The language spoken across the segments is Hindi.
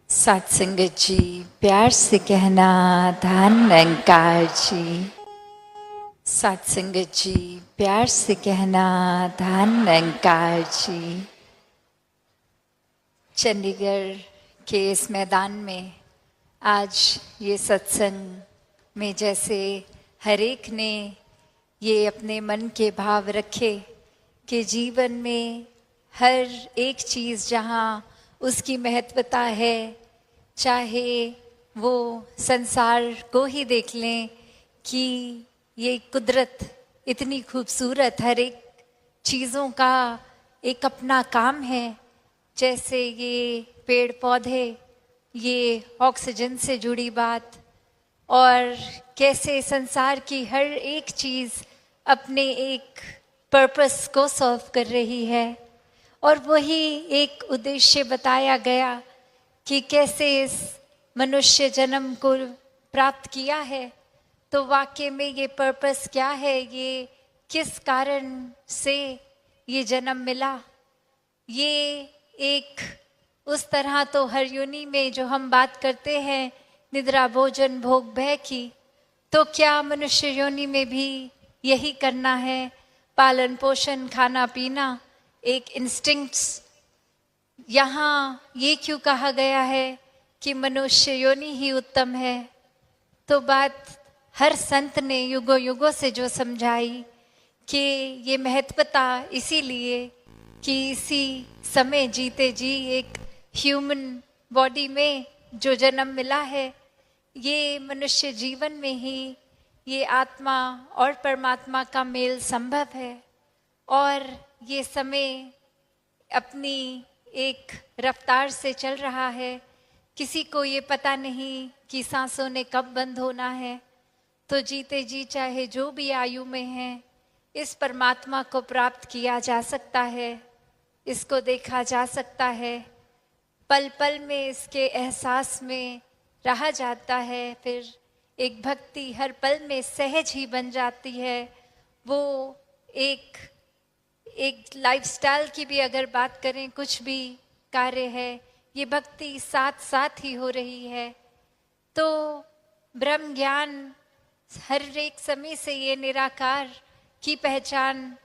सत्संगत जी, प्यार से कहना धन निरंकार जी। सत्संगत जी, प्यार से कहना धन निरंकार जी। चंडीगढ़ के इस मैदान में आज ये सत्संग में जैसे हर एक ने ये अपने मन के भाव रखे कि जीवन में हर एक चीज़ जहाँ उसकी महत्वता है, चाहे वो संसार को ही देख लें कि ये कुदरत इतनी खूबसूरत, हर एक चीज़ों का एक अपना काम है। जैसे ये पेड़ पौधे, ये ऑक्सीजन से जुड़ी बात, और कैसे संसार की हर एक चीज़ अपने एक पर्पस को सर्व कर रही है। और वही एक उद्देश्य बताया गया कि कैसे इस मनुष्य जन्म को प्राप्त किया है, तो वाकई में ये पर्पस क्या है, ये किस कारण से ये जन्म मिला। ये एक उस तरह तो हर योनि में जो हम बात करते हैं निद्रा भोजन भोग भय की, तो क्या मनुष्य योनि में भी यही करना है? पालन पोषण खाना पीना एक इंस्टिंक्ट्स। यहाँ ये क्यों कहा गया है कि मनुष्य योनि ही उत्तम है? तो बात हर संत ने युगों युगों से जो समझाई कि ये महत्वता इसीलिए कि इसी समय जीते जी एक ह्यूमन बॉडी में जो जन्म मिला है, ये मनुष्य जीवन में ही ये आत्मा और परमात्मा का मेल संभव है। और ये समय अपनी एक रफ्तार से चल रहा है, किसी को ये पता नहीं कि सांसों ने कब बंद होना है। तो जीते जी चाहे जो भी आयु में हैं, इस परमात्मा को प्राप्त किया जा सकता है, इसको देखा जा सकता है, पल पल में इसके एहसास में रहा जाता है। फिर एक भक्ति हर पल में सहज ही बन जाती है। वो एक लाइफस्टाइल की भी अगर बात करें, कुछ भी कार्य है, ये भक्ति साथ साथ ही हो रही है। तो ब्रह्म ज्ञान हर एक समय से ये निराकार की पहचान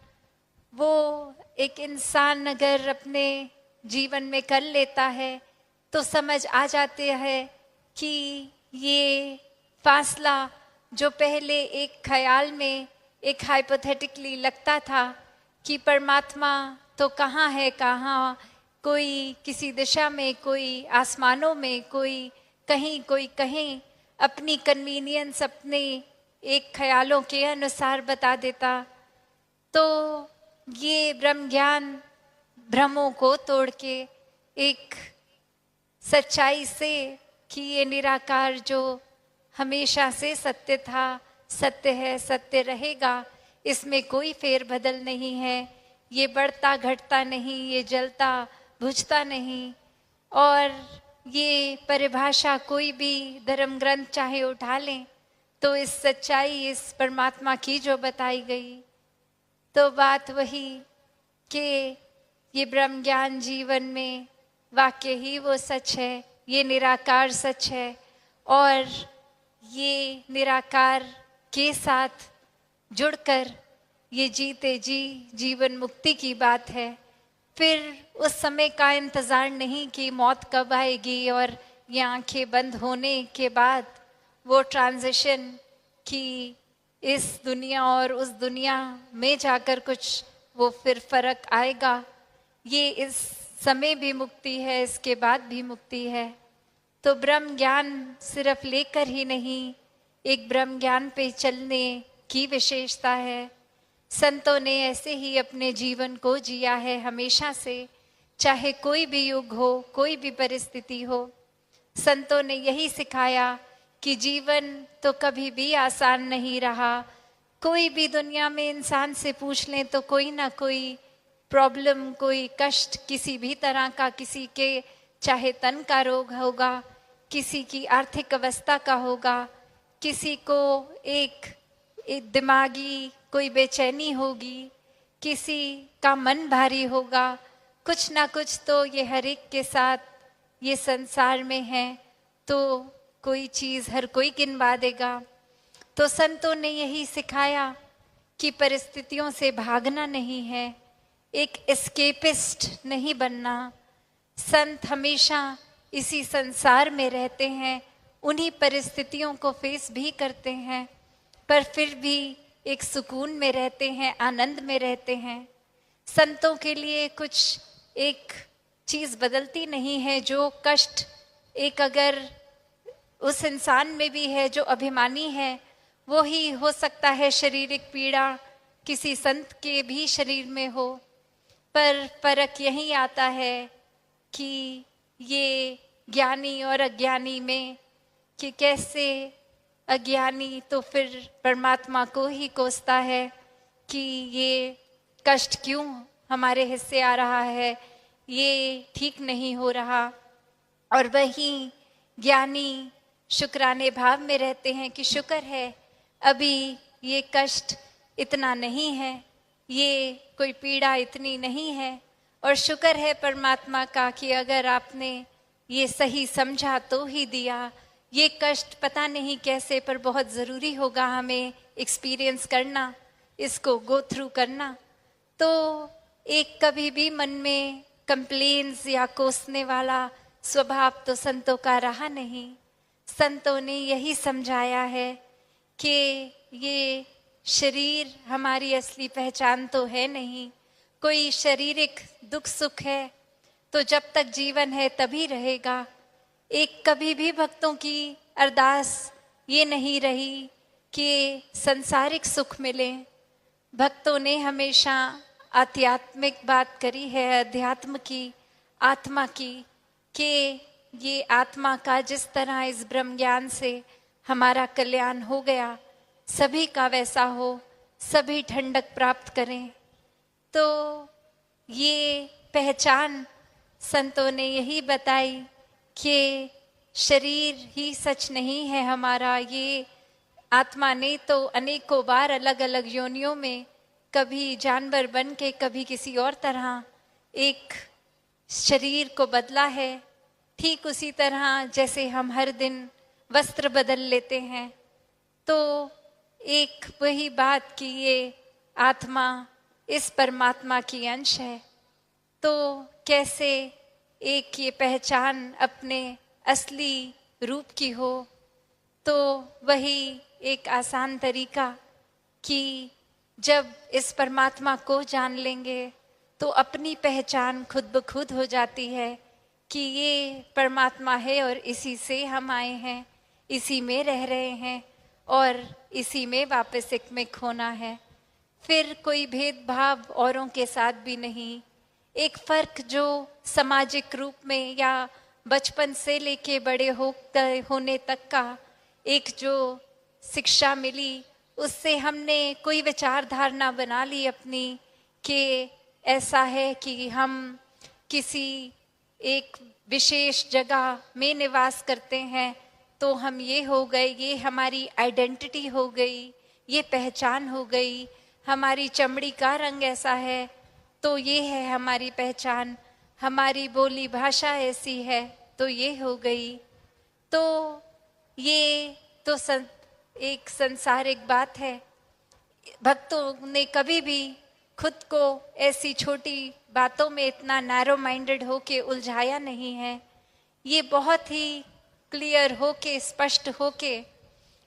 वो एक इंसान अगर अपने जीवन में कर लेता है, तो समझ आ जाते हैं कि ये फासला जो पहले एक ख्याल में एक हाइपोथेटिकली लगता था कि परमात्मा तो कहाँ है, कहाँ, कोई किसी दिशा में, कोई आसमानों में, कोई कहीं अपनी कन्वीनियंस अपने एक ख्यालों के अनुसार बता देता। तो ये ब्रह्म ज्ञान भ्रमों को तोड़ के एक सच्चाई से कि ये निराकार जो हमेशा से सत्य था, सत्य है, सत्य रहेगा, इसमें कोई फेर बदल नहीं है, ये बढ़ता घटता नहीं, ये जलता बुझता नहीं। और ये परिभाषा कोई भी धर्म ग्रंथ चाहे उठा लें, तो इस सच्चाई इस परमात्मा की जो बताई गई, तो बात वही कि ये ब्रह्म ज्ञान जीवन में वाकई ही वो सच है, ये निराकार सच है। और ये निराकार के साथ जुड़कर ये जीते जी जीवन मुक्ति की बात है। फिर उस समय का इंतज़ार नहीं कि मौत कब आएगी, और ये आंखें बंद होने के बाद वो ट्रांजिशन कि इस दुनिया और उस दुनिया में जाकर कुछ वो फिर फर्क आएगा। ये इस समय भी मुक्ति है, इसके बाद भी मुक्ति है। तो ब्रह्म ज्ञान सिर्फ लेकर ही नहीं, एक ब्रह्म ज्ञान पे चलने की विशेषता है। संतों ने ऐसे ही अपने जीवन को जिया है हमेशा से, चाहे कोई भी युग हो, कोई भी परिस्थिति हो। संतों ने यही सिखाया कि जीवन तो कभी भी आसान नहीं रहा। कोई भी दुनिया में इंसान से पूछ लें तो कोई ना कोई प्रॉब्लम, कोई कष्ट किसी भी तरह का, किसी के चाहे तन का रोग होगा, किसी की आर्थिक अवस्था का होगा, किसी को एक दिमागी कोई बेचैनी होगी, किसी का मन भारी होगा, कुछ ना कुछ तो ये हर एक के साथ ये संसार में है तो कोई चीज़ हर कोई गिनवा देगा। तो संतों ने यही सिखाया कि परिस्थितियों से भागना नहीं है, एक एस्केपिस्ट नहीं बनना। संत हमेशा इसी संसार में रहते हैं, उन्हीं परिस्थितियों को फेस भी करते हैं, पर फिर भी एक सुकून में रहते हैं, आनंद में रहते हैं। संतों के लिए कुछ एक चीज़ बदलती नहीं है। जो कष्ट एक अगर उस इंसान में भी है जो अभिमानी है, वो ही हो सकता है शारीरिक पीड़ा किसी संत के भी शरीर में हो। पर फर्क यही आता है कि ये ज्ञानी और अज्ञानी में, कि कैसे अज्ञानी तो फिर परमात्मा को ही कोसता है कि ये कष्ट क्यों हमारे हिस्से आ रहा है, ये ठीक नहीं हो रहा। और वहीं ज्ञानी शुक्राने भाव में रहते हैं कि शुक्र है अभी ये कष्ट इतना नहीं है, ये कोई पीड़ा इतनी नहीं है। और शुक्र है परमात्मा का कि अगर आपने ये सही समझा तो ही दिया। ये कष्ट पता नहीं कैसे, पर बहुत ज़रूरी होगा हमें एक्सपीरियंस करना, इसको गो थ्रू करना। तो एक कभी भी मन में कंप्लेन्स या कोसने वाला स्वभाव तो संतों का रहा नहीं। संतों ने यही समझाया है कि ये शरीर हमारी असली पहचान तो है नहीं। कोई शारीरिक दुख सुख है तो जब तक जीवन है तभी रहेगा। एक कभी भी भक्तों की अरदास ये नहीं रही कि संसारिक सुख मिले। भक्तों ने हमेशा आध्यात्मिक बात करी है, अध्यात्म की, आत्मा की, कि ये आत्मा का जिस तरह इस ब्रह्म ज्ञान से हमारा कल्याण हो गया, सभी का वैसा हो, सभी ठंडक प्राप्त करें। तो ये पहचान संतों ने यही बताई कि शरीर ही सच नहीं है हमारा। ये आत्मा ने तो अनेकों बार अलग अलग योनियों में, कभी जानवर बन के, कभी किसी और तरह एक शरीर को बदला है। ठीक उसी तरह जैसे हम हर दिन वस्त्र बदल लेते हैं, तो एक वही बात कि ये आत्मा इस परमात्मा की अंश है। तो कैसे एक ये पहचान अपने असली रूप की हो, तो वही एक आसान तरीका कि जब इस परमात्मा को जान लेंगे तो अपनी पहचान खुद ब खुद हो जाती है कि ये परमात्मा है और इसी से हम आए हैं, इसी में रह रहे हैं और इसी में वापस एक में खोना है। फिर कोई भेदभाव औरों के साथ भी नहीं। एक फ़र्क जो सामाजिक रूप में या बचपन से लेके बड़े होने तक का एक जो शिक्षा मिली, उससे हमने कोई विचारधारणा बना ली अपनी कि ऐसा है कि हम किसी एक विशेष जगह में निवास करते हैं तो हम ये हो गए, ये हमारी आइडेंटिटी हो गई, ये पहचान हो गई। हमारी चमड़ी का रंग ऐसा है तो ये है हमारी पहचान, हमारी बोली भाषा ऐसी है तो ये हो गई। तो ये तो एक संसारिक बात है। भक्तों ने कभी भी खुद को ऐसी छोटी बातों में इतना नैरो माइंडेड होके उलझाया नहीं है। ये बहुत ही क्लियर होके, स्पष्ट होके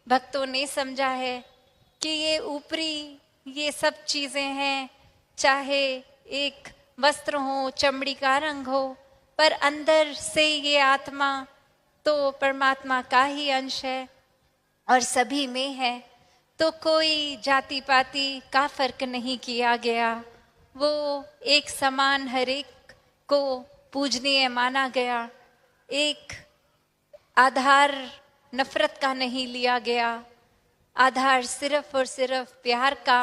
भक्तों ने समझा है कि ये ऊपरी ये सब चीज़ें हैं, चाहे एक वस्त्र हो, चमड़ी का रंग हो, पर अंदर से ये आत्मा तो परमात्मा का ही अंश है और सभी में है। तो कोई जाति पाति का फर्क नहीं किया गया, वो एक समान हर एक को पूजनीय माना गया। एक आधार नफरत का नहीं लिया गया, आधार सिर्फ और सिर्फ प्यार का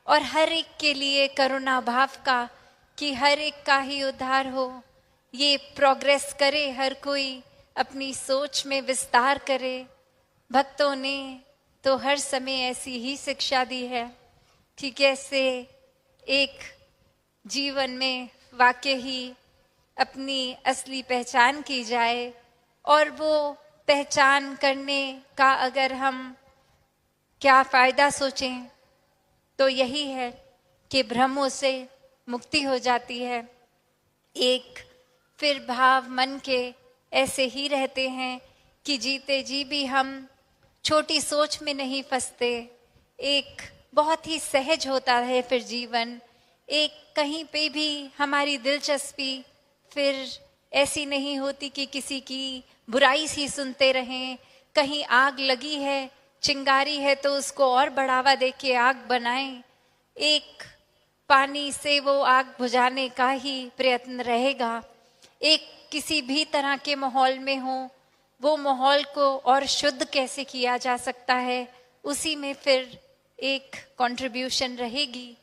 और हर एक के लिए करुणा भाव का, कि हर एक का ही उद्धार हो, ये प्रोग्रेस करे, हर कोई अपनी सोच में विस्तार करे। भक्तों ने तो हर समय ऐसी ही शिक्षा दी है कि कैसे एक जीवन में वाकई ही अपनी असली पहचान की जाए। और वो पहचान करने का अगर हम क्या फ़ायदा सोचें तो यही है कि भ्रमों से मुक्ति हो जाती है। एक फिर भाव मन के ऐसे ही रहते हैं कि जीते जी भी हम छोटी सोच में नहीं फंसते। एक बहुत ही सहज होता है फिर जीवन। एक कहीं पे भी हमारी दिलचस्पी फिर ऐसी नहीं होती कि किसी की बुराई ही सुनते रहें। कहीं आग लगी है, चिंगारी है तो उसको और बढ़ावा देके आग बनाएं। एक पानी से वो आग बुझाने का ही प्रयत्न रहेगा। एक किसी भी तरह के माहौल में हो, वो माहौल को और शुद्ध कैसे किया जा सकता है, उसी में फिर एक कंट्रीब्यूशन रहेगी।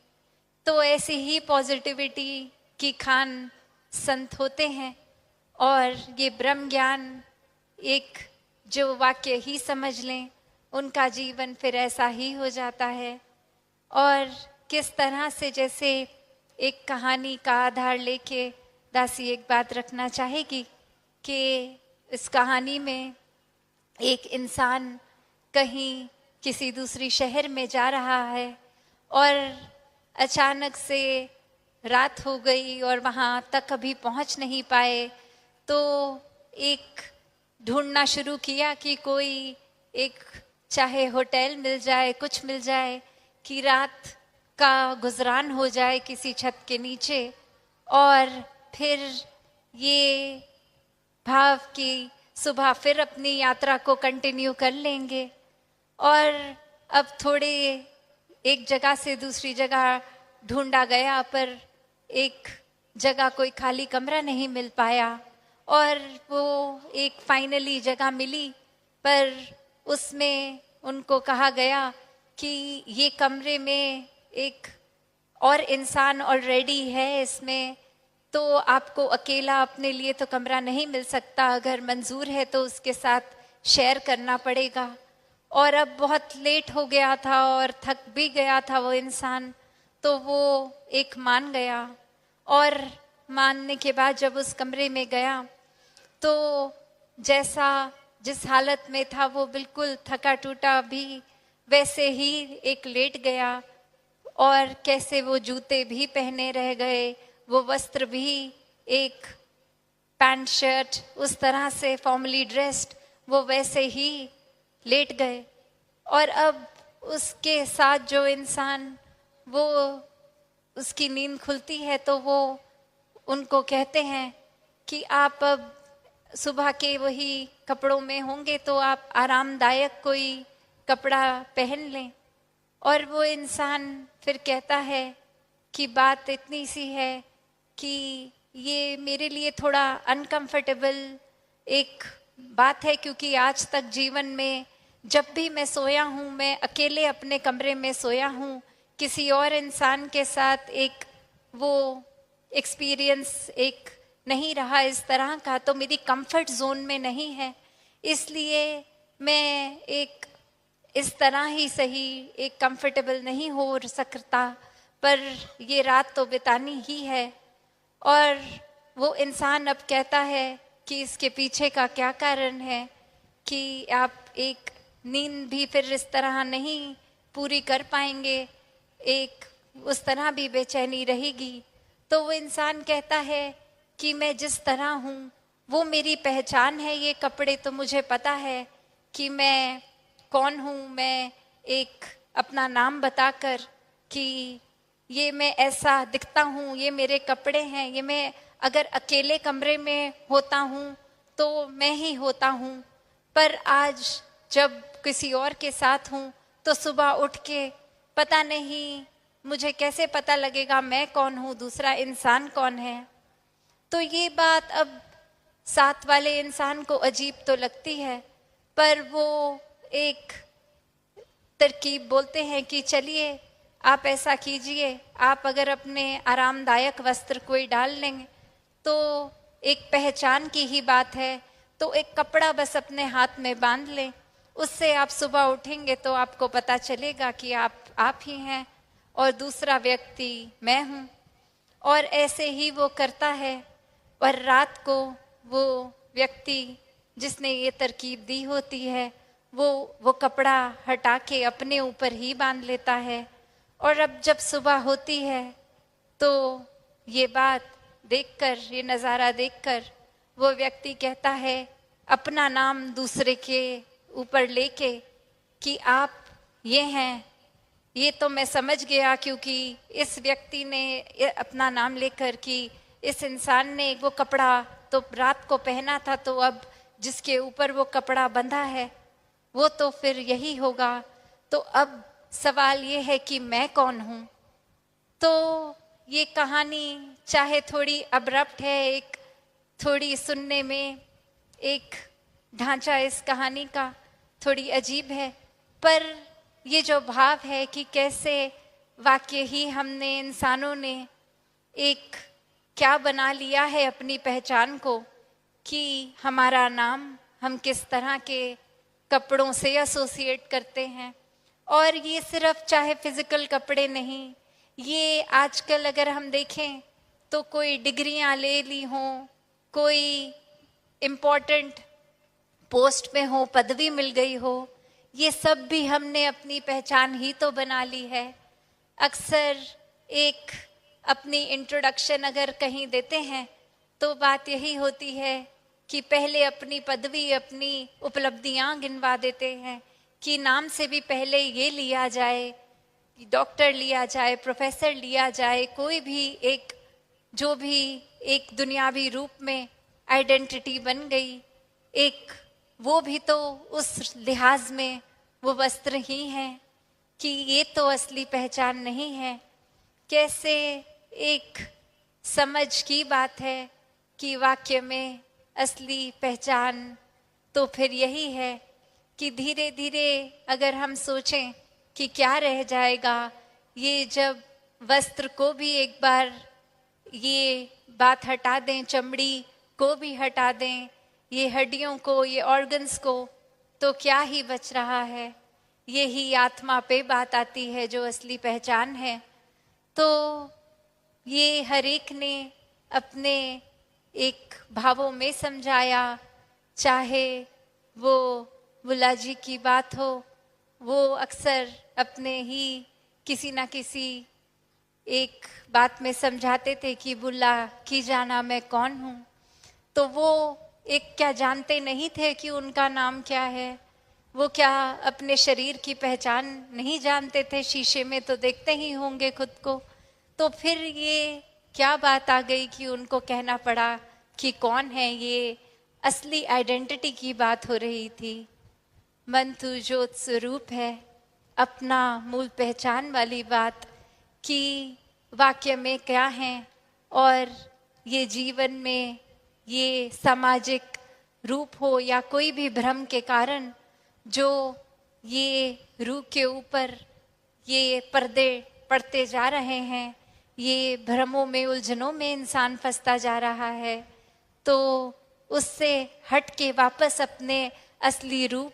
तो ऐसे ही पॉजिटिविटी की खान संत होते हैं। और ये ब्रह्म ज्ञान एक जो वाक्य ही समझ लें, उनका जीवन फिर ऐसा ही हो जाता है। और किस तरह से, जैसे एक कहानी का आधार लेके दासी एक बात रखना चाहेगी कि इस कहानी में एक इंसान कहीं किसी दूसरी शहर में जा रहा है और अचानक से रात हो गई और वहाँ तक अभी पहुँच नहीं पाए। तो एक ढूंढना शुरू किया कि कोई एक चाहे होटल मिल जाए, कुछ मिल जाए कि रात का गुजरान हो जाए किसी छत के नीचे। और फिर ये भाव की सुबह फिर अपनी यात्रा को कंटिन्यू कर लेंगे। और अब थोड़े एक जगह से दूसरी जगह ढूंढा गया पर एक जगह कोई खाली कमरा नहीं मिल पाया। और वो एक फाइनली जगह मिली, पर उसमें उनको कहा गया कि ये कमरे में एक और इंसान ऑलरेडी है इसमें, तो आपको अकेला अपने लिए तो कमरा नहीं मिल सकता। अगर मंजूर है तो उसके साथ शेयर करना पड़ेगा। और अब बहुत लेट हो गया था और थक भी गया था वो इंसान, तो वो एक मान गया। और मानने के बाद जब उस कमरे में गया तो जैसा जिस हालत में था वो बिल्कुल थका टूटा भी वैसे ही एक लेट गया। और कैसे वो जूते भी पहने रह गए, वो वस्त्र भी एक पैंट शर्ट उस तरह से फॉर्मली ड्रेस्ड, वो वैसे ही लेट गए। और अब उसके साथ जो इंसान, वो उसकी नींद खुलती है तो वो उनको कहते हैं कि आप अब सुबह के वही कपड़ों में होंगे तो आप आरामदायक कोई कपड़ा पहन लें। और वो इंसान फिर कहता है कि बात इतनी सी है कि ये मेरे लिए थोड़ा अनकंफर्टेबल एक बात है, क्योंकि आज तक जीवन में जब भी मैं सोया हूँ मैं अकेले अपने कमरे में सोया हूँ। किसी और इंसान के साथ एक वो एक्सपीरियंस एक नहीं रहा इस तरह का, तो मेरी कंफर्ट जोन में नहीं है। इसलिए मैं एक इस तरह ही सही एक कंफर्टेबल नहीं हो सकता, पर ये रात तो बितानी ही है। और वो इंसान अब कहता है कि इसके पीछे का क्या कारण है कि आप एक नींद भी फिर इस तरह नहीं पूरी कर पाएंगे, एक उस तरह भी बेचैनी रहेगी। तो वो इंसान कहता है कि मैं जिस तरह हूँ वो मेरी पहचान है। ये कपड़े तो मुझे पता है कि मैं कौन हूँ। मैं एक अपना नाम बताकर कि ये मैं ऐसा दिखता हूँ, ये मेरे कपड़े हैं, ये मैं अगर अकेले कमरे में होता हूँ तो मैं ही होता हूँ। पर आज जब किसी और के साथ हूँ तो सुबह उठ के पता नहीं मुझे कैसे पता लगेगा मैं कौन हूँ, दूसरा इंसान कौन है। तो ये बात अब साथ वाले इंसान को अजीब तो लगती है, पर वो एक तरकीब बोलते हैं कि चलिए आप ऐसा कीजिए, आप अगर अपने आरामदायक वस्त्र कोई डाल लेंगे तो एक पहचान की ही बात है, तो एक कपड़ा बस अपने हाथ में बांध लें, उससे आप सुबह उठेंगे तो आपको पता चलेगा कि आप ही हैं और दूसरा व्यक्ति मैं हूँ। और ऐसे ही वो करता है। और रात को वो व्यक्ति जिसने ये तरकीब दी होती है वो कपड़ा हटा के अपने ऊपर ही बांध लेता है। और अब जब सुबह होती है तो ये बात देखकर, ये नज़ारा देखकर वो व्यक्ति कहता है अपना नाम दूसरे के ऊपर लेके कि आप ये हैं। ये तो मैं समझ गया क्योंकि इस व्यक्ति ने अपना नाम लेकर कि इस इंसान ने वो कपड़ा तो रात को पहना था, तो अब जिसके ऊपर वो कपड़ा बंधा है वो तो फिर यही होगा। तो अब सवाल ये है कि मैं कौन हूँ। तो ये कहानी चाहे थोड़ी अब्रप्ट है, एक थोड़ी सुनने में एक ढांचा इस कहानी का थोड़ी अजीब है, पर ये जो भाव है कि कैसे वाकई ही हमने इंसानों ने एक क्या बना लिया है अपनी पहचान को, कि हमारा नाम हम किस तरह के कपड़ों से एसोसिएट करते हैं। और ये सिर्फ चाहे फिजिकल कपड़े नहीं, ये आजकल अगर हम देखें तो कोई डिग्रियां ले ली हों, कोई इम्पोर्टेंट पोस्ट में हो, पदवी मिल गई हो, ये सब भी हमने अपनी पहचान ही तो बना ली है। अक्सर एक अपनी इंट्रोडक्शन अगर कहीं देते हैं तो बात यही होती है कि पहले अपनी पदवी, अपनी उपलब्धियां गिनवा देते हैं कि नाम से भी पहले ये लिया जाए, डॉक्टर लिया जाए, प्रोफेसर लिया जाए, कोई भी एक जो भी एक दुनियावी रूप में आइडेंटिटी बन गई, एक वो भी तो उस लिहाज में वो वस्त्र ही हैं कि ये तो असली पहचान नहीं है। कैसे एक समझ की बात है कि वाक्य में असली पहचान तो फिर यही है कि धीरे धीरे अगर हम सोचें कि क्या रह जाएगा, ये जब वस्त्र को भी एक बार ये बात हटा दें, चमड़ी को भी हटा दें, ये हड्डियों को, ये ऑर्गन्स को, तो क्या ही बच रहा है। यही आत्मा पे बात आती है जो असली पहचान है। तो ये हर एक ने अपने एक भावों में समझाया, चाहे वो बुल्ला जी की बात हो, वो अक्सर अपने ही किसी ना किसी एक बात में समझाते थे कि बुल्ला की जाना मैं कौन हूँ। तो वो एक क्या जानते नहीं थे कि उनका नाम क्या है, वो क्या अपने शरीर की पहचान नहीं जानते थे, शीशे में तो देखते ही होंगे खुद को। तो फिर ये क्या बात आ गई कि उनको कहना पड़ा कि कौन है, ये असली आइडेंटिटी की बात हो रही थी। मन तू ज्योत स्वरूप है, अपना मूल पहचान वाली बात कि वाक्य में क्या है और ये जीवन में ये सामाजिक रूप हो या कोई भी भ्रम के कारण जो ये रूह के ऊपर ये पर्दे पड़ते जा रहे हैं, ये भ्रमों में, उलझनों में इंसान फंसता जा रहा है, तो उससे हट के वापस अपने असली रूप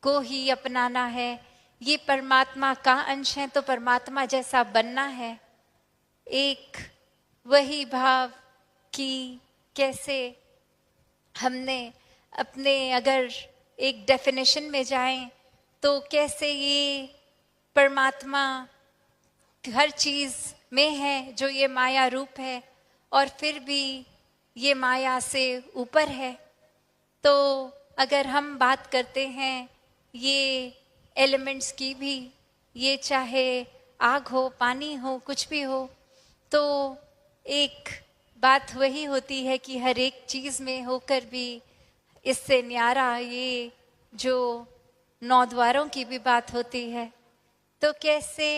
को ही अपनाना है। ये परमात्मा का अंश है तो परमात्मा जैसा बनना है। एक वही भाव कि कैसे हमने अपने अगर एक डेफिनेशन में जाएं तो कैसे ये परमात्मा हर चीज़ में है जो ये माया रूप है और फिर भी ये माया से ऊपर है। तो अगर हम बात करते हैं ये एलिमेंट्स की भी, ये चाहे आग हो, पानी हो, कुछ भी हो, तो एक बात वही होती है कि हर एक चीज़ में होकर भी इससे न्यारा ये जो 9 द्वारों की भी बात होती है। तो कैसे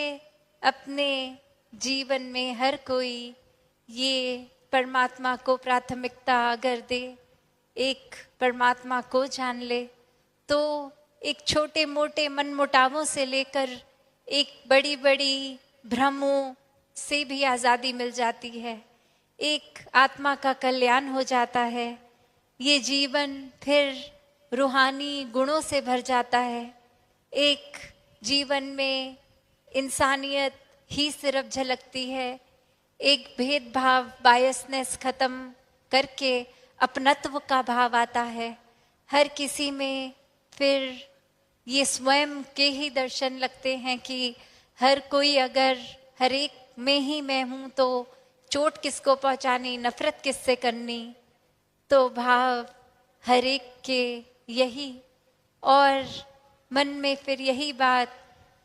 अपने जीवन में हर कोई ये परमात्मा को प्राथमिकता अगर दे, एक परमात्मा को जान ले, तो एक छोटे मोटे मनमुटावों से लेकर एक बड़ी बड़ी भ्रमों से भी आज़ादी मिल जाती है। एक आत्मा का कल्याण हो जाता है। ये जीवन फिर रूहानी गुणों से भर जाता है। एक जीवन में इंसानियत ही सिर्फ झलकती है। एक भेदभाव, बायसनेस खत्म करके अपनत्व का भाव आता है। हर किसी में फिर ये स्वयं के ही दर्शन लगते हैं कि हर कोई अगर हर एक में ही मैं हूं तो चोट किसको पहुंचानी, नफरत किससे करनी। तो भाव हर एक के यही, और मन में फिर यही बात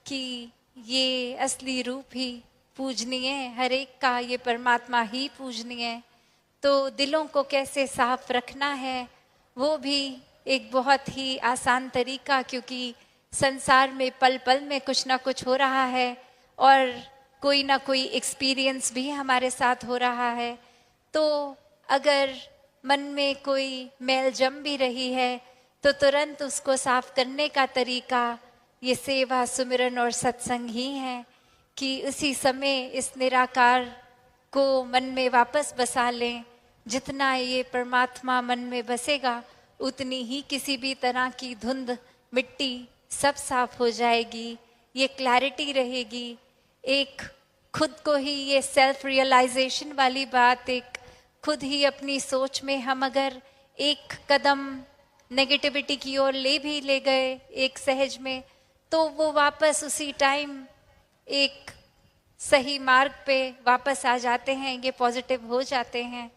कि ये असली रूप ही पूजनीय है, हर एक का ये परमात्मा ही पूजनीय है। तो दिलों को कैसे साफ रखना है वो भी एक बहुत ही आसान तरीका, क्योंकि संसार में पल पल में कुछ ना कुछ हो रहा है और कोई ना कोई एक्सपीरियंस भी हमारे साथ हो रहा है। तो अगर मन में कोई मैल जम भी रही है तो तुरंत उसको साफ करने का तरीका ये सेवा, सुमिरन और सत्संग ही है कि उसी समय इस निराकार को मन में वापस बसा लें। जितना ये परमात्मा मन में बसेगा उतनी ही किसी भी तरह की धुंध, मिट्टी सब साफ हो जाएगी, ये क्लैरिटी रहेगी। एक खुद को ही ये सेल्फ रियलाइजेशन वाली बात, एक खुद ही अपनी सोच में हम अगर एक कदम नेगेटिविटी की ओर ले गए एक सहज में, तो वो वापस उसी टाइम एक सही मार्ग पे वापस आ जाते हैं, ये पॉजिटिव हो जाते हैं।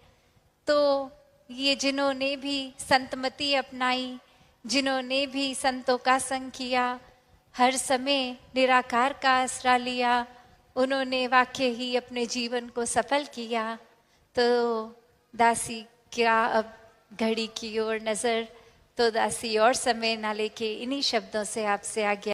तो ये जिन्होंने भी संतमति अपनाई, जिन्होंने भी संतों का संग किया, हर समय निराकार का आसरा लिया, उन्होंने वाकई ही अपने जीवन को सफल किया। तो दासी क्या अब घड़ी की ओर नजर, तो दासी और समय ना लेके इन्हीं शब्दों से आपसे आज्ञा